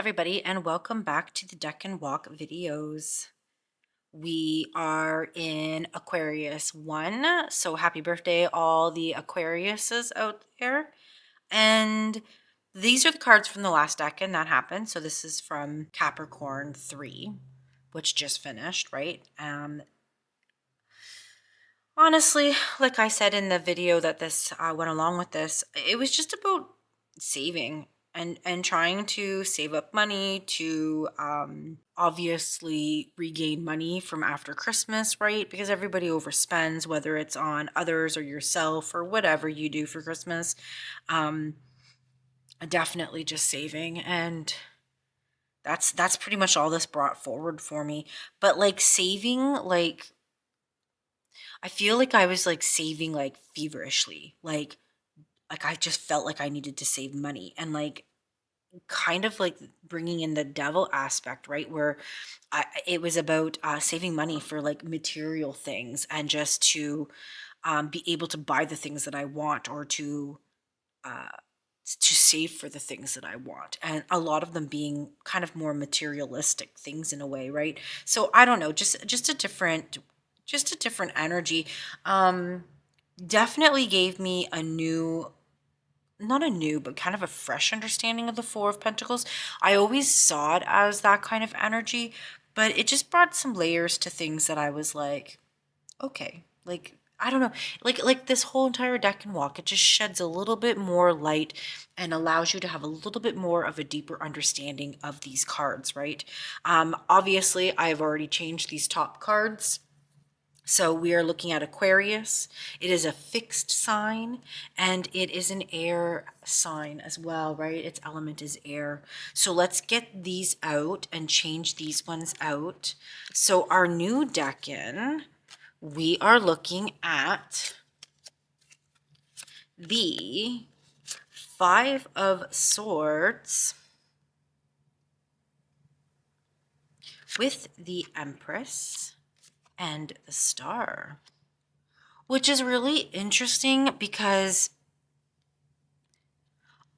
everybody, and welcome back to the Deck and Walk videos. We are in Aquarius One, so happy birthday, all the Aquariuses out there. And these are the cards from the last deck, and that happened. So this is from Capricorn 3, which just finished, right? Honestly, like I said in the video that this went along with this, it was just about saving and trying to save up money to obviously regain money from after Christmas, right? Because everybody overspends, whether it's on others or yourself or whatever you do for Christmas. Um, Definitely just saving, and that's pretty much all this brought forward for me. But like saving, like I feel like I was like saving like feverishly. Like I just felt like I needed to save money, and like kind of like bringing in the devil aspect, right? Where it was about saving money for like material things and just to be able to buy the things that I want, or uh, to save for the things that I want. And a lot of them being kind of more materialistic things in a way, right? So I don't know, just a different energy. Um Definitely gave me a new, not a new, but kind of a fresh understanding of the Four of Pentacles. I always saw it as that kind of energy, but it just brought some layers to things that I was like, okay, like I don't know, like this whole entire deck and walk, it just sheds a little bit more light and allows you to have a little bit more of a deeper understanding of these cards, right? Obviously, I've already changed these top cards. So we are looking at Aquarius. It is a fixed sign, and it is an air sign as well, right? Its element is air. So let's get these out and change these ones out. So our new Decan, we are looking at the Five of Swords with the Empress and the Star, which is really interesting because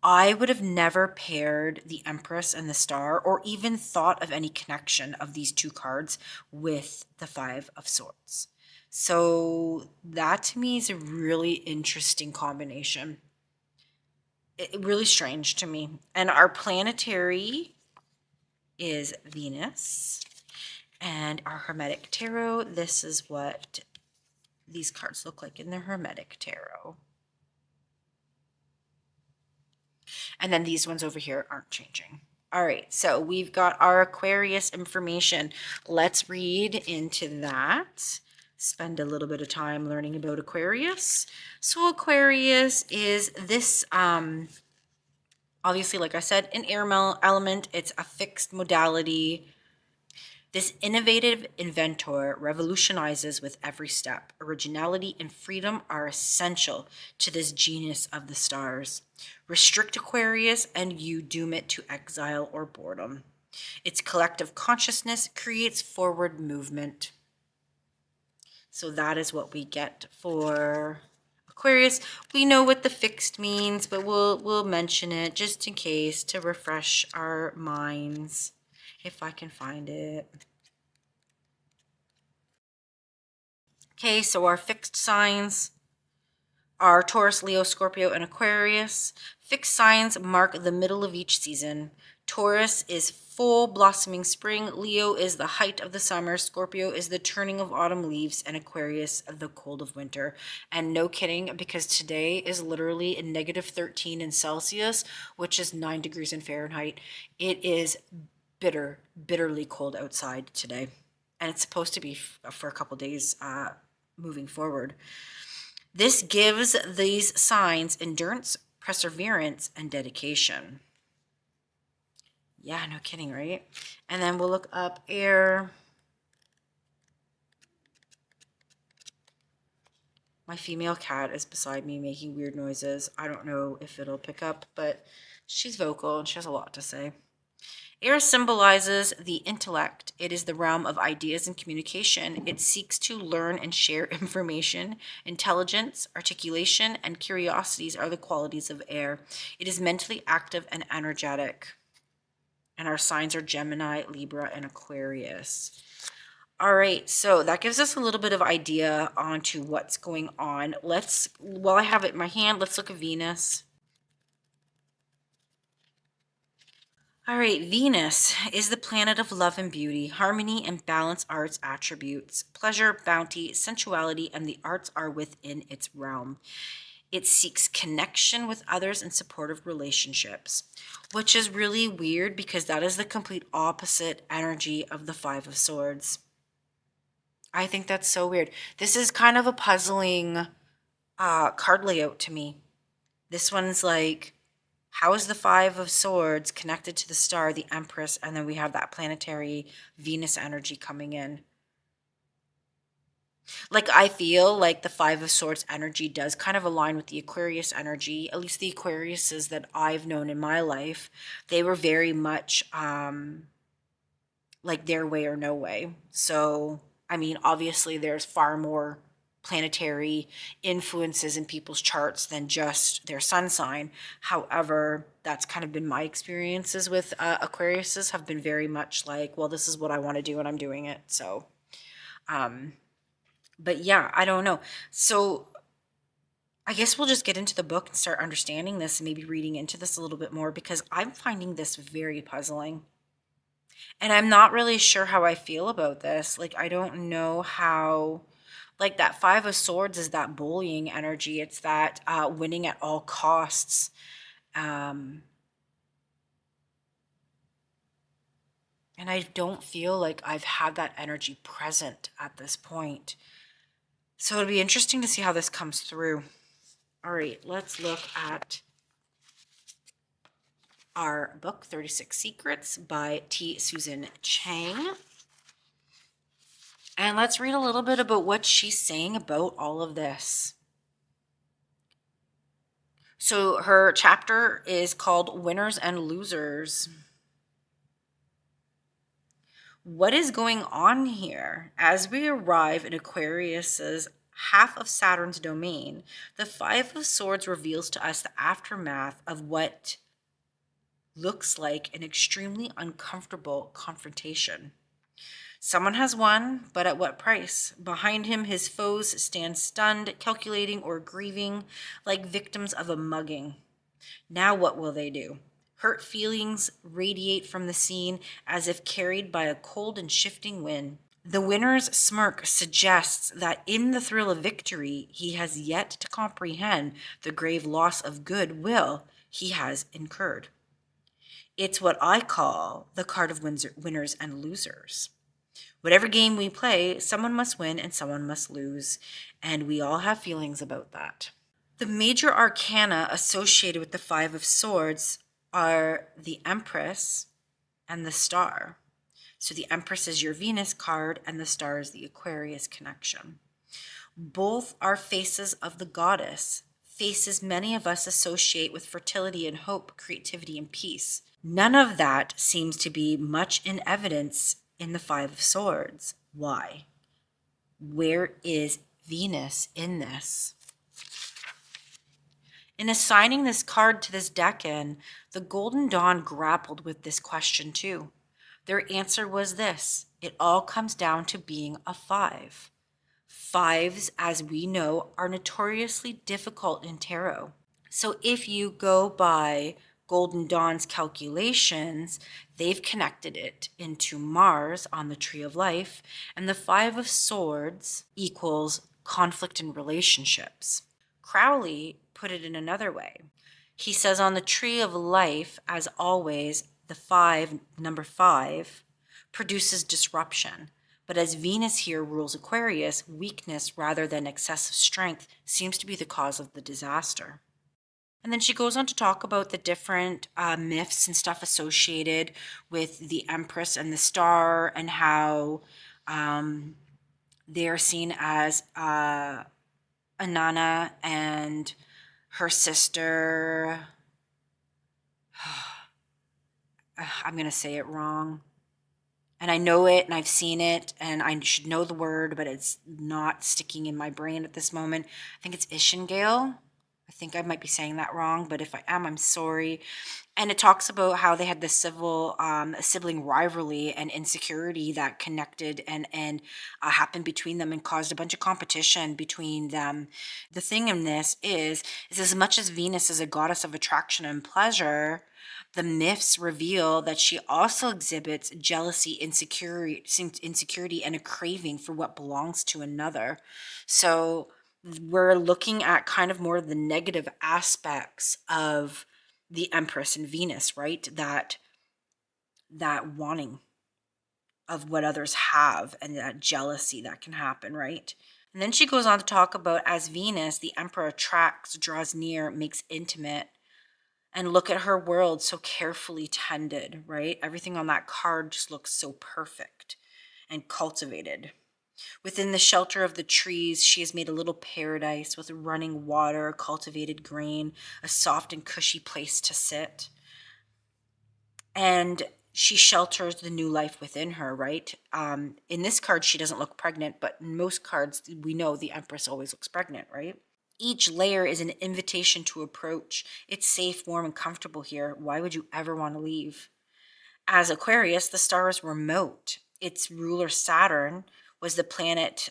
I would have never paired the Empress and the Star, or even thought of any connection of these two cards with the Five of Swords. So that to me is a really interesting combination. Really strange to me. And our planetary is Venus. And our Hermetic Tarot, this is what these cards look like in the Hermetic Tarot. And then these ones over here aren't changing. All right, so we've got our Aquarius information. Let's read into that. Spend a little bit of time learning about Aquarius. So Aquarius is this, obviously, like I said, an air element. It's a fixed modality. This innovative inventor revolutionizes with every step. Originality and freedom are essential to this genius of the stars. Restrict Aquarius and you doom it to exile or boredom. Its collective consciousness creates forward movement. So that is what we get for Aquarius. We know what the fixed means, but we'll mention it just in case to refresh our minds, if I can find it. Okay, so our fixed signs are Taurus, Leo, Scorpio, and Aquarius. Fixed signs mark the middle of each season. Taurus is full blossoming spring, Leo is the height of the summer, Scorpio is the turning of autumn leaves, and Aquarius the cold of winter. And no kidding, because today is literally in -13 in Celsius, which is 9 degrees in Fahrenheit. It is bitterly cold outside today. And it's supposed to be for a couple days moving forward. This gives these signs endurance, perseverance, and dedication. Yeah, no kidding, right? And then we'll look up air. My female cat is beside me making weird noises. I don't know if it'll pick up, but she's vocal and she has a lot to say. Air symbolizes the intellect. It is the realm of ideas and communication. It seeks to learn and share information. Intelligence, articulation, and curiosities are the qualities of air. It is mentally active and energetic. And our signs are Gemini, Libra, and Aquarius. All right, so that gives us a little bit of idea onto what's going on. While I have it in my hand, let's look at Venus. All right, Venus is the planet of love and beauty. Harmony and balance are its attributes. Pleasure, bounty, sensuality, and the arts are within its realm. It seeks connection with others and supportive relationships, which is really weird because that is the complete opposite energy of the Five of Swords. I think that's so weird. This is kind of a puzzling card layout to me. This one's like, how is the Five of Swords connected to the star, the Empress, and then we have that planetary Venus energy coming in? Like, I feel like the Five of Swords energy does kind of align with the Aquarius energy, at least the Aquariuses that I've known in my life. They were very much like their way or no way. So, I mean, obviously there's far more planetary influences in people's charts than just their sun sign. However, that's kind of been my experiences with Aquariuses have been very much like, well, this is what I want to do and I'm doing it. So, but yeah, I don't know. So I guess we'll just get into the book and start understanding this and maybe reading into this a little bit more because I'm finding this very puzzling. And I'm not really sure how I feel about this. Like, I don't know how, like, that Five of Swords is that bullying energy. It's that winning at all costs. And I don't feel like I've had that energy present at this point. So it'll be interesting to see how this comes through. All right, let's look at our book, 36 Secrets by T. Susan Chang. And let's read a little bit about what she's saying about all of this. So her chapter is called Winners and Losers. What is going on here? As we arrive in Aquarius's half of Saturn's domain, the Five of Swords reveals to us the aftermath of what looks like an extremely uncomfortable confrontation. Someone has won, but at what price? Behind him, his foes stand stunned, calculating, or grieving like victims of a mugging. Now what will they do? Hurt feelings radiate from the scene as if carried by a cold and shifting wind. The winner's smirk suggests that in the thrill of victory, he has yet to comprehend the grave loss of goodwill he has incurred. It's what I call the card of winners and losers. Whatever game we play, someone must win and someone must lose, and we all have feelings about that. The major arcana associated with the Five of Swords are the Empress and the Star. So the Empress is your Venus card and the Star is the Aquarius connection. Both are faces of the goddess, faces many of us associate with fertility and hope, creativity and peace. None of that seems to be much in evidence in the Five of Swords. Why? Where is Venus in this? In assigning this card to this Decan, the Golden Dawn grappled with this question too. Their answer was this: it all comes down to being a five. Fives, as we know, are notoriously difficult in tarot. So if you go by Golden Dawn's calculations, they've connected it into Mars on the Tree of Life, and the Five of Swords equals conflict in relationships. Crowley put it in another way. He says on the Tree of Life, as always, the number five, produces disruption. But as Venus here rules Aquarius, weakness rather than excessive strength seems to be the cause of the disaster. And then she goes on to talk about the different myths and stuff associated with the Empress and the Star and how they're seen as Inanna and her sister. I'm going to say it wrong. And I know it and I've seen it and I should know the word, but it's not sticking in my brain at this moment. I think it's Ishingale. I think I might be saying that wrong, but if I am, I'm sorry. And it talks about how they had this sibling rivalry and insecurity that connected and happened between them and caused a bunch of competition between them. The thing in this is as much as Venus is a goddess of attraction and pleasure, the myths reveal that she also exhibits jealousy, insecurity, and a craving for what belongs to another. So we're looking at kind of more of the negative aspects of the Empress and Venus, right? That wanting of what others have and that jealousy that can happen, right? And then she goes on to talk about as Venus, the Emperor attracts, draws near, makes intimate, and look at her world so carefully tended, right? Everything on that card just looks so perfect and cultivated. Within the shelter of the trees, she has made a little paradise with running water, cultivated grain, a soft and cushy place to sit. And she shelters the new life within her, right? In this card, she doesn't look pregnant, but in most cards, we know the Empress always looks pregnant, right? Each layer is an invitation to approach. It's safe, warm, and comfortable here. Why would you ever want to leave? As Aquarius, the star is remote. Its ruler Saturn was the planet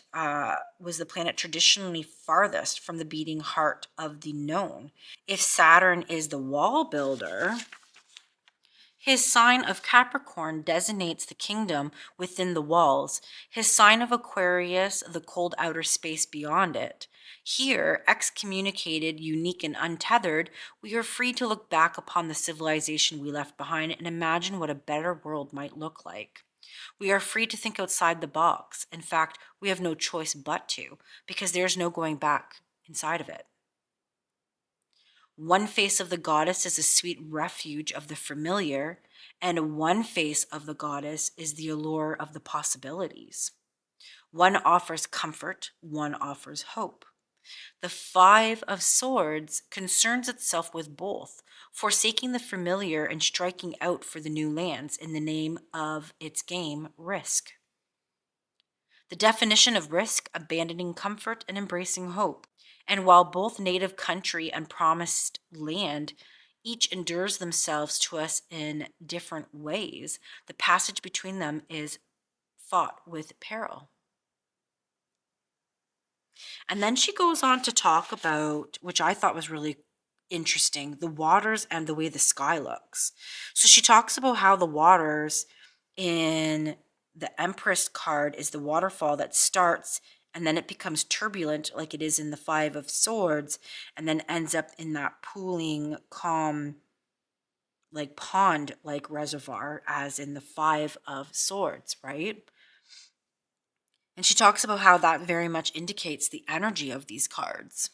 traditionally farthest from the beating heart of the known. If Saturn is the wall builder, his sign of Capricorn designates the kingdom within the walls. His sign of Aquarius, the cold outer space beyond it. Here, excommunicated, unique, and untethered, we are free to look back upon the civilization we left behind and imagine what a better world might look like. We are free to think outside the box. In fact, we have no choice but to, because there's no going back inside of it. One face of the goddess is a sweet refuge of the familiar, and one face of the goddess is the allure of the possibilities. One offers comfort, one offers hope. The Five of Swords concerns itself with both, forsaking the familiar and striking out for the new lands in the name of its game, risk. The definition of risk, abandoning comfort and embracing hope. And while both native country and promised land each endures themselves to us in different ways, the passage between them is fought with peril. And then she goes on to talk about, which I thought was really interesting, the waters and the way the sky looks. So she talks about how the waters in the Empress card is the waterfall that starts and then it becomes turbulent like it is in the Five of Swords and then ends up in that pooling, calm, like pond like reservoir as in the Five of Swords, right? And she talks about how that very much indicates the energy of these cards.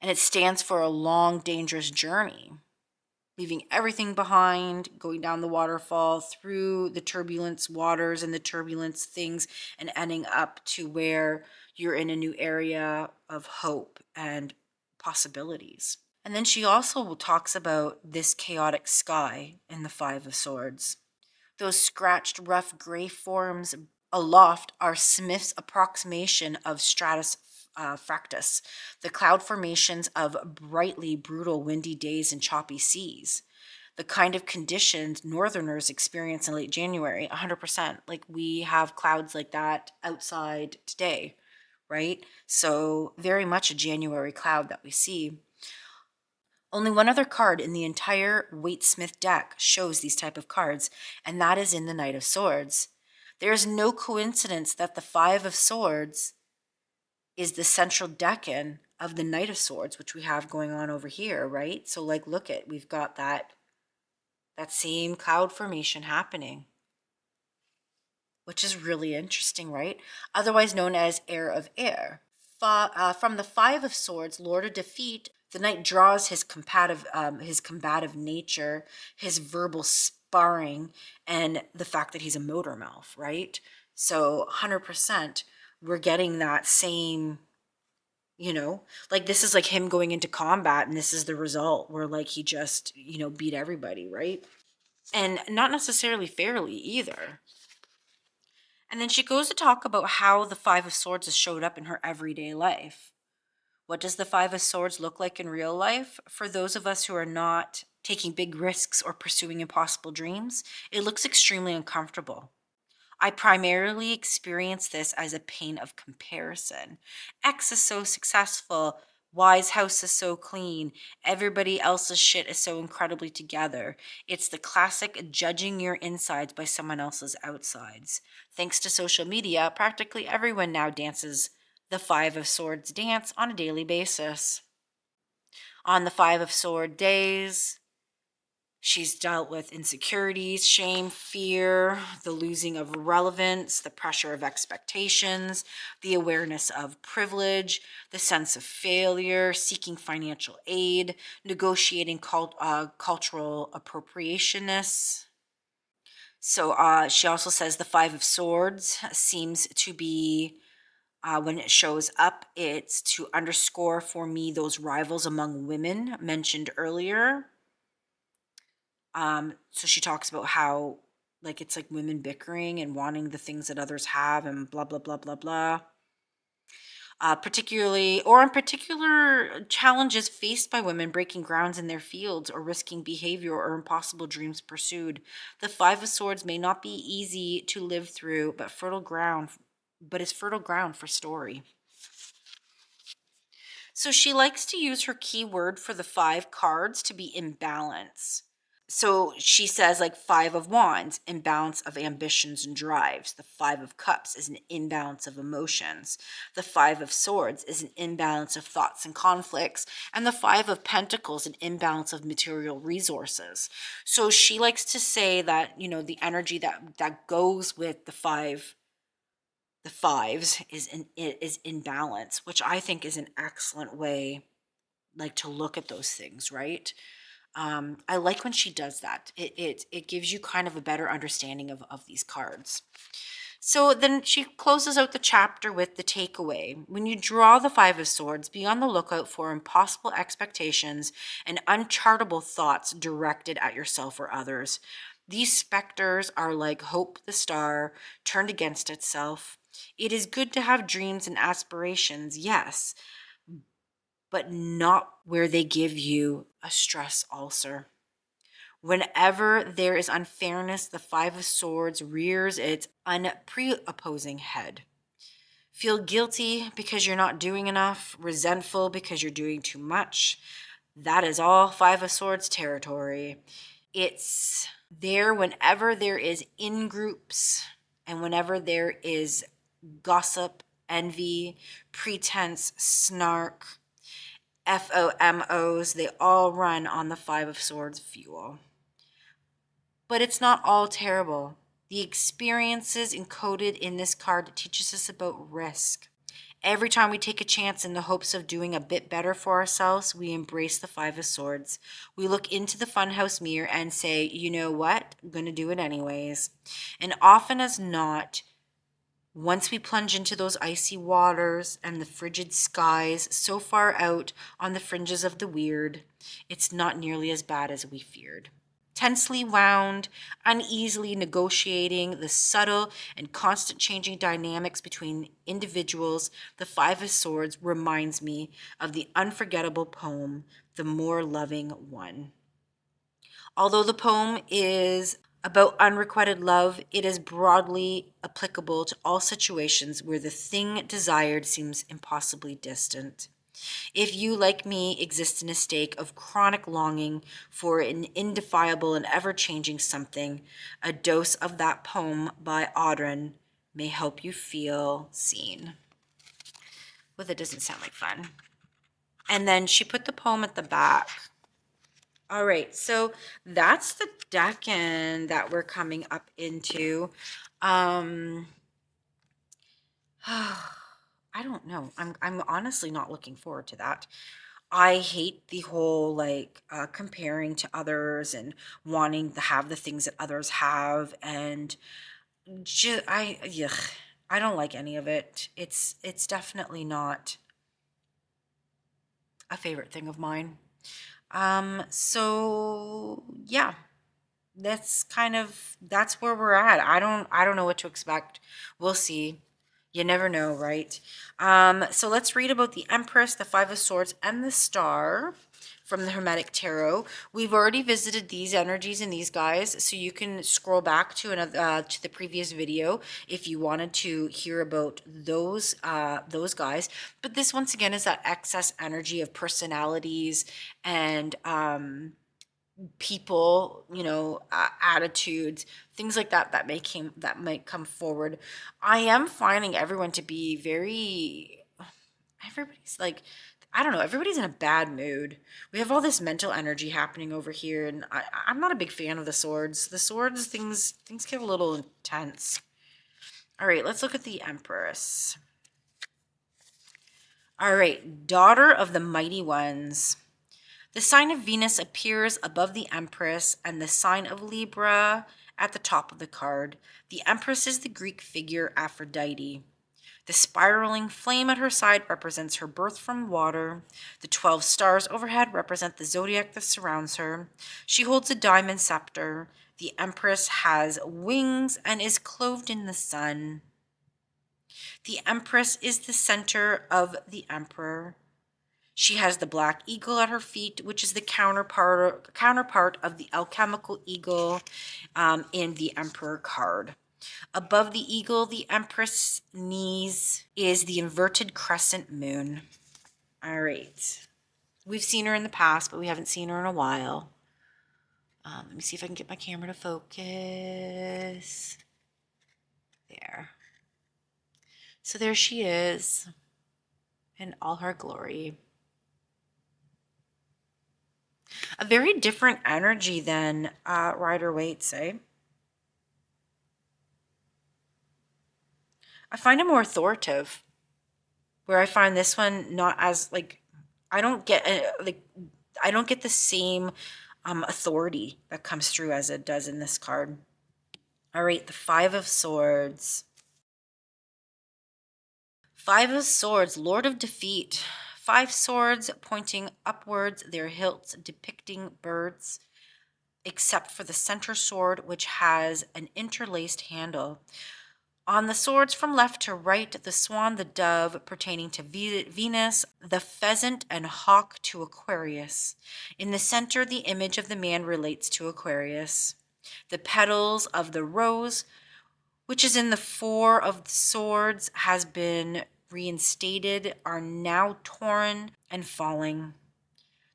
And it stands for a long, dangerous journey, leaving everything behind, going down the waterfall, through the turbulence waters and the turbulence things, and ending up to where you're in a new area of hope and possibilities. And then she also talks about this chaotic sky in the Five of Swords. Those scratched, rough gray forms aloft are Smith's approximation of stratus fractus, the cloud formations of brightly brutal windy days and choppy seas. The kind of conditions northerners experience in late January, 100%. Like we have clouds like that outside today, right? So very much a January cloud that we see. Only one other card in the entire Waite-Smith deck shows these type of cards, and that is in the Knight of Swords. There is no coincidence that the Five of Swords is the central decan of the Knight of Swords, which we have going on over here, right? So like, look at, we've got that same cloud formation happening, which is really interesting, right? Otherwise known as Heir of Air. From the Five of Swords, Lord of Defeat, the knight draws his combative nature, his verbal sparring, and the fact that he's a motor mouth, right? So 100%, we're getting that same, like this is like him going into combat and this is the result where like he just, beat everybody, right? And not necessarily fairly either. And then she goes to talk about how the Five of Swords has showed up in her everyday life. What does the Five of Swords look like in real life? For those of us who are not taking big risks or pursuing impossible dreams, it looks extremely uncomfortable. I primarily experience this as a pain of comparison. X is so successful. Y's house is so clean. Everybody else's shit is so incredibly together. It's the classic judging your insides by someone else's outsides. Thanks to social media, practically everyone now dances the Five of Swords dance on a daily basis. On the Five of Sword days, she's dealt with insecurities, shame, fear, the losing of relevance, the pressure of expectations, the awareness of privilege, the sense of failure, seeking financial aid, negotiating cultural appropriationness. So she also says the Five of Swords seems to be, when it shows up, it's to underscore for me those rivals among women mentioned earlier. So she talks about how, like, it's like women bickering and wanting the things that others have and blah, blah, blah, blah, blah. Particularly, or in particular, challenges faced by women breaking grounds in their fields or risking behavior or impossible dreams pursued. The Five of Swords may not be easy to live through, but is fertile ground for story. So she likes to use her keyword for the 5 cards to be imbalance. So she says, like, Five of Wands, imbalance of ambitions and drives. The Five of Cups is an imbalance of emotions. The Five of Swords is an imbalance of thoughts and conflicts. And the Five of Pentacles, an imbalance of material resources. So she likes to say that, the energy that goes with the fives is in balance, which I think is an excellent way, like, to look at those things, right? I like when she does that. It gives you kind of a better understanding of these cards. So then she closes out the chapter with the takeaway. When you draw the Five of Swords, be on the lookout for impossible expectations and unchartable thoughts directed at yourself or others. These specters are like hope the star turned against itself. It is good to have dreams and aspirations, yes, but not where they give you a stress ulcer. Whenever there is unfairness, the Five of Swords rears its unpreopposing head. Feel guilty because you're not doing enough, resentful because you're doing too much. That is all Five of Swords territory. It's there whenever there is in groups and whenever there is gossip, envy, pretense, snark, FOMOs, they all run on the Five of Swords fuel. But it's not all terrible. The experiences encoded in this card teaches us about risk. Every time we take a chance in the hopes of doing a bit better for ourselves, we embrace the Five of Swords. We look into the funhouse mirror and say, you know what? I'm going to do it anyways. And often as not, once we plunge into those icy waters and the frigid skies so far out on the fringes of the weird, it's not nearly as bad as we feared. Tensely wound, uneasily negotiating the subtle and constant changing dynamics between individuals, the Five of Swords reminds me of the unforgettable poem, The More Loving One. Although the poem is about unrequited love, it is broadly applicable to all situations where the thing desired seems impossibly distant. If you, like me, exist in a state of chronic longing for an indefinable and ever-changing something, a dose of that poem by Audryn may help you feel seen. Well, that doesn't sound like fun. And then she put the poem at the back. All right, so that's the Decan that we're coming up into. I don't know. I'm honestly not looking forward to that. I hate the whole, like, comparing to others and wanting to have the things that others have, and I don't like any of it. It's definitely not a favorite thing of mine. So yeah, that's where we're at. I don't know what to expect. We'll see. You never know, right? So let's read about the Empress, the Five of Swords, and the Star from the Hermetic Tarot. We've already visited these energies and these guys, so you can scroll back to another to the previous video if you wanted to hear about those guys. But this once again is that excess energy of personalities and people, attitudes, things like that that might come forward. I am finding everyone to be very, everybody's like, I don't know, everybody's in a bad mood. We have all this mental energy happening over here, and I'm not a big fan of the swords. The swords, things get a little intense. All right, let's look at the Empress. All right, daughter of the mighty ones. The sign of Venus appears above the Empress and the sign of Libra at the top of the card. The Empress is the Greek figure Aphrodite. The spiraling flame at her side represents her birth from water. The 12 stars overhead represent the zodiac that surrounds her. She holds a diamond scepter. The Empress has wings and is clothed in the sun. The Empress is the center of the Emperor. She has the black eagle at her feet, which is the counterpart of the alchemical eagle in the Emperor card. Above the eagle, the Empress knees, is the inverted crescent moon. All right. We've seen her in the past, but we haven't seen her in a while. Let me see if I can get my camera to focus. There. So there she is in all her glory. A very different energy than Rider-Waite, say. I find it more authoritative, where I find this one not as like, I don't get I don't get the same authority that comes through as it does in this card. All right, the Five of Swords. Five of Swords, Lord of Defeat. Five swords pointing upwards, their hilts depicting birds, except for the center sword, which has an interlaced handle. On the swords from left to right, the swan, the dove, pertaining to Venus, the pheasant and hawk to Aquarius. In the center, the image of the man relates to Aquarius. The petals of the rose, which is in the Four of Swords, has been reinstated, are now torn and falling.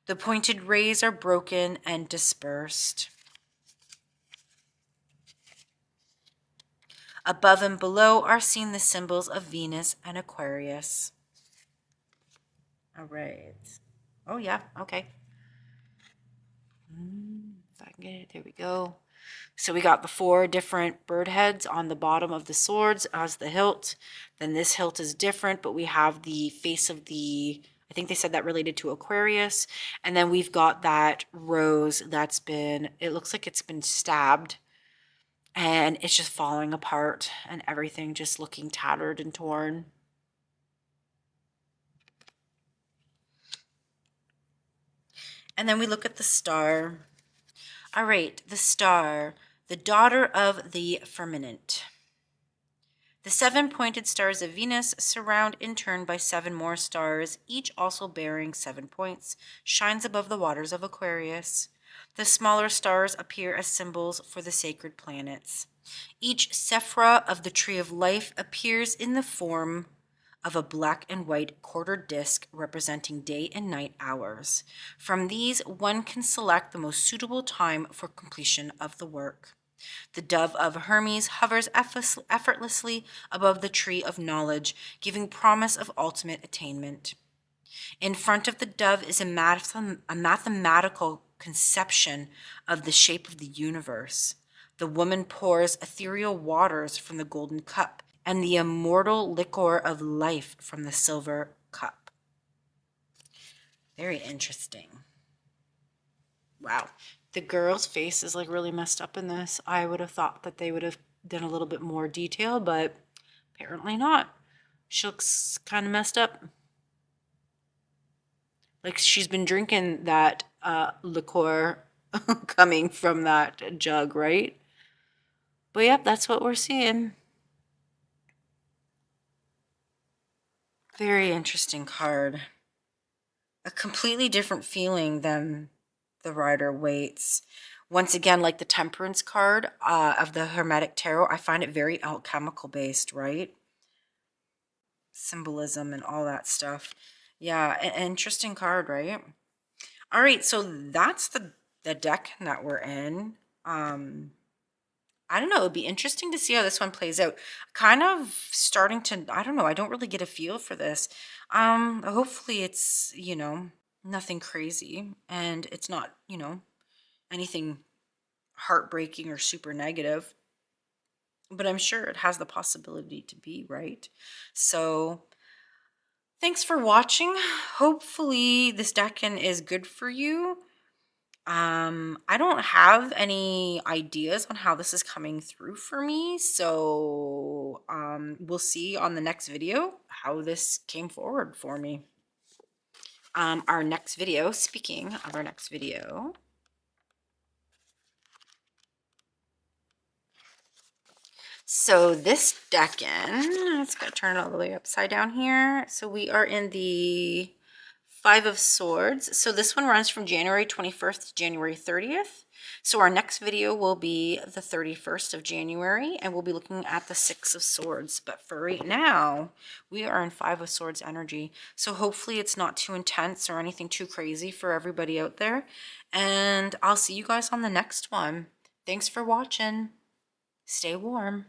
The pointed rays are broken and dispersed. Above and below are seen the symbols of Venus and Aquarius. All right. Oh, yeah. Okay. If I can get it. There we go. So we got the four different bird heads on the bottom of the swords as the hilt. Then this hilt is different, but we have the face of the, I think they said that related to Aquarius. And then we've got that rose that's been, it looks like it's been stabbed. And it's just falling apart and everything just looking tattered and torn. And then we look at the star. All right, the star, the daughter of the firmament. The 7 pointed stars of Venus surround in turn by 7 more stars, each also bearing 7 points, shines above the waters of Aquarius. The smaller stars appear as symbols for the sacred planets. Each sephra of the tree of life appears in the form of a black and white quartered disc representing day and night hours. From these, one can select the most suitable time for completion of the work. The dove of Hermes hovers effortlessly above the tree of knowledge, giving promise of ultimate attainment. In front of the dove is a mathematical conception of the shape of the universe. The woman pours ethereal waters from the golden cup, and the immortal liquor of life from the silver cup. Very interesting. Wow. The girl's face is like really messed up in this. I would have thought that they would have done a little bit more detail, but apparently not. She looks kind of messed up. Like she's been drinking that liqueur coming from that jug, right? But yep, that's what we're seeing. Very interesting card. A completely different feeling than the Rider-Waite's. Once again, like the Temperance card of the Hermetic Tarot, I find it very alchemical based, right? Symbolism and all that stuff. Yeah, an interesting card, right? All right, so that's the deck that we're in. I don't know, it'd be interesting to see how this one plays out. Kind of starting to, I don't know, I don't really get a feel for this. Hopefully it's, nothing crazy and it's not, anything heartbreaking or super negative. But I'm sure it has the possibility to be, right? So thanks for watching. Hopefully this Decan is good for you. I don't have any ideas on how this is coming through for me, so we'll see on the next video how this came forward for me. Our next video, speaking of our next video, so this Decan, let's go turn it all the way upside down here. So we are in the Five of Swords. So this one runs from January 21st to January 30th. So our next video will be the 31st of January, and we'll be looking at the Six of Swords. But for right now, we are in Five of Swords energy. So hopefully it's not too intense or anything too crazy for everybody out there. And I'll see you guys on the next one. Thanks for watching. Stay warm.